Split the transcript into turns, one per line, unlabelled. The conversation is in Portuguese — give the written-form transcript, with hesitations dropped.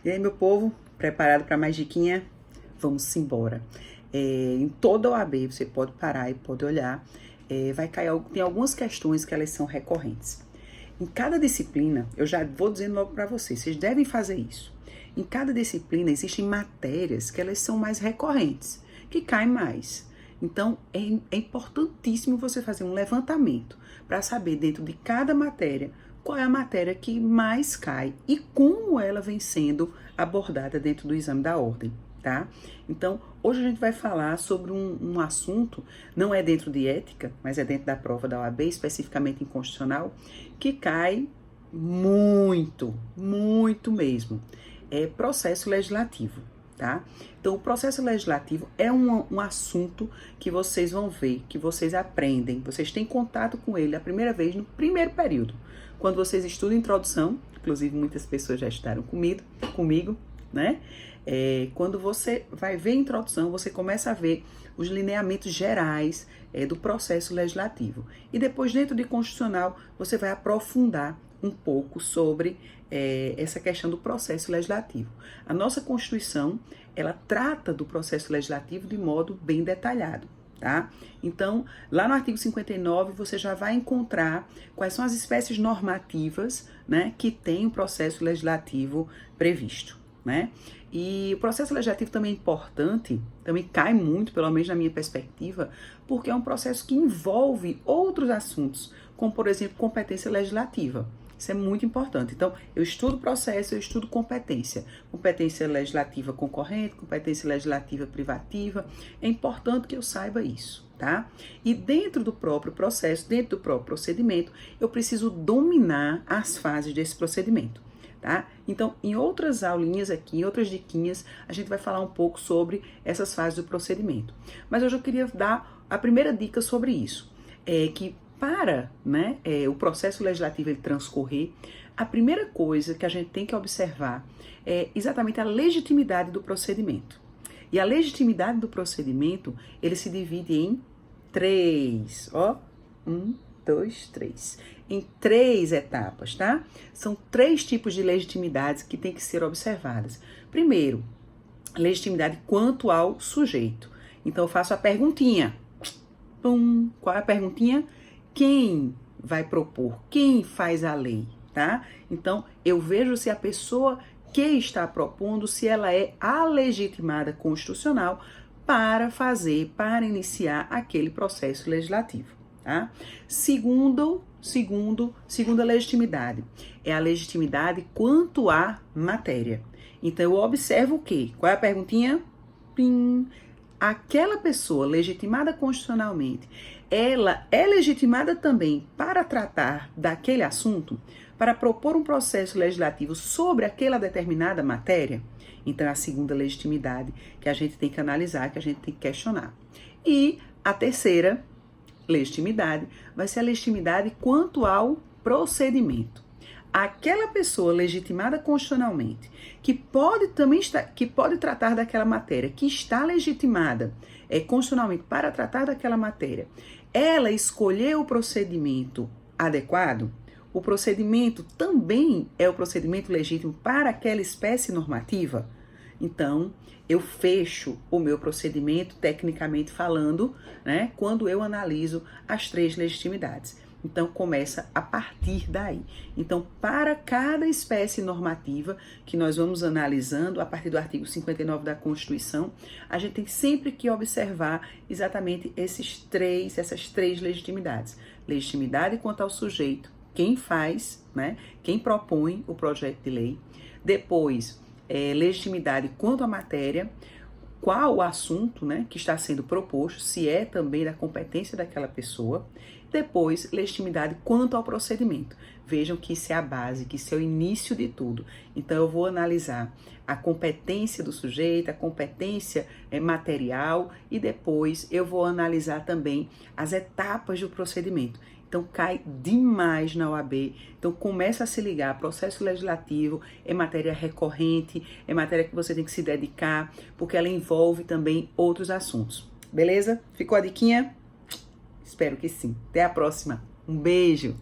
E aí, meu povo, preparado para mais diquinha? Vamos embora. Em toda a OAB, você pode parar e pode olhar. Tem algumas questões que elas são recorrentes. Em cada disciplina, eu já vou dizendo logo para vocês devem fazer isso. Em cada disciplina, existem matérias que elas são mais recorrentes, que caem mais. Então, é importantíssimo você fazer um levantamento para saber, dentro de cada matéria, qual é a matéria que mais cai e como ela vem sendo abordada dentro do exame da ordem, tá? Então, hoje a gente vai falar sobre um assunto, não é dentro de ética, mas é dentro da prova da OAB, especificamente em constitucional, que cai muito, muito mesmo. É processo legislativo, tá? Então, o processo legislativo é um assunto que vocês vão ver, que vocês aprendem, vocês têm contato com ele a primeira vez no primeiro período. Quando vocês estudam introdução, inclusive muitas pessoas já estudaram comigo, né? Quando você vai ver a introdução, você começa a ver os lineamentos gerais do processo legislativo. E depois, dentro de constitucional, você vai aprofundar um pouco sobre essa questão do processo legislativo. A nossa Constituição, ela trata do processo legislativo de modo bem detalhado, tá? Então, lá no artigo 59, você já vai encontrar quais são as espécies normativas, né, que tem o processo legislativo previsto, né? E o processo legislativo também é importante, também cai muito, pelo menos na minha perspectiva, porque é um processo que envolve outros assuntos, como, por exemplo, competência legislativa. Isso é muito importante. Então, eu estudo processo, eu estudo competência. Competência legislativa concorrente, competência legislativa privativa. É importante que eu saiba isso, tá? E dentro do próprio processo, dentro do próprio procedimento, eu preciso dominar as fases desse procedimento, tá? Então, em outras aulinhas aqui, em outras diquinhas, a gente vai falar um pouco sobre essas fases do procedimento. Mas hoje eu queria dar a primeira dica sobre isso. Que para, né, o processo legislativo ele transcorrer, a primeira coisa que a gente tem que observar é exatamente a legitimidade do procedimento. E a legitimidade do procedimento, ele se divide em três, em três etapas, tá? São três tipos de legitimidades que têm que ser observadas. Primeiro, legitimidade quanto ao sujeito. Então, eu faço a perguntinha. Qual é a perguntinha? Quem vai propor? Quem faz a lei, tá? Então, eu vejo se a pessoa que está propondo, se ela é a legitimada constitucional para iniciar aquele processo legislativo, tá? Segunda legitimidade, é a legitimidade quanto à matéria. Então, eu observo o quê? Qual é a perguntinha? Aquela pessoa legitimada constitucionalmente, ela é legitimada também para tratar daquele assunto, para propor um processo legislativo sobre aquela determinada matéria? Então, é a segunda legitimidade que a gente tem que analisar, que a gente tem que questionar. E a terceira legitimidade vai ser a legitimidade quanto ao procedimento. Aquela pessoa legitimada constitucionalmente, que pode tratar daquela matéria, que está legitimada constitucionalmente para tratar daquela matéria, ela escolheu o procedimento adequado? O procedimento também é o procedimento legítimo para aquela espécie normativa? Então, eu fecho o meu procedimento, tecnicamente falando, né, quando eu analiso as três legitimidades. Então, começa a partir daí. Então, para cada espécie normativa que nós vamos analisando, a partir do artigo 59 da Constituição, a gente tem sempre que observar exatamente essas três legitimidades. Legitimidade quanto ao sujeito, quem faz, né, quem propõe o projeto de lei. Depois, legitimidade quanto à matéria, qual o assunto, né, que está sendo proposto, se é também da competência daquela pessoa. Depois, legitimidade quanto ao procedimento. Vejam que isso é a base, que isso é o início de tudo. Então, eu vou analisar a competência do sujeito, a competência material e depois eu vou analisar também as etapas do procedimento. Então, cai demais na OAB. Então, começa a se ligar. Processo legislativo é matéria recorrente, é matéria que você tem que se dedicar, porque ela envolve também outros assuntos. Beleza? Ficou a diquinha? Espero que sim. Até a próxima. Um beijo!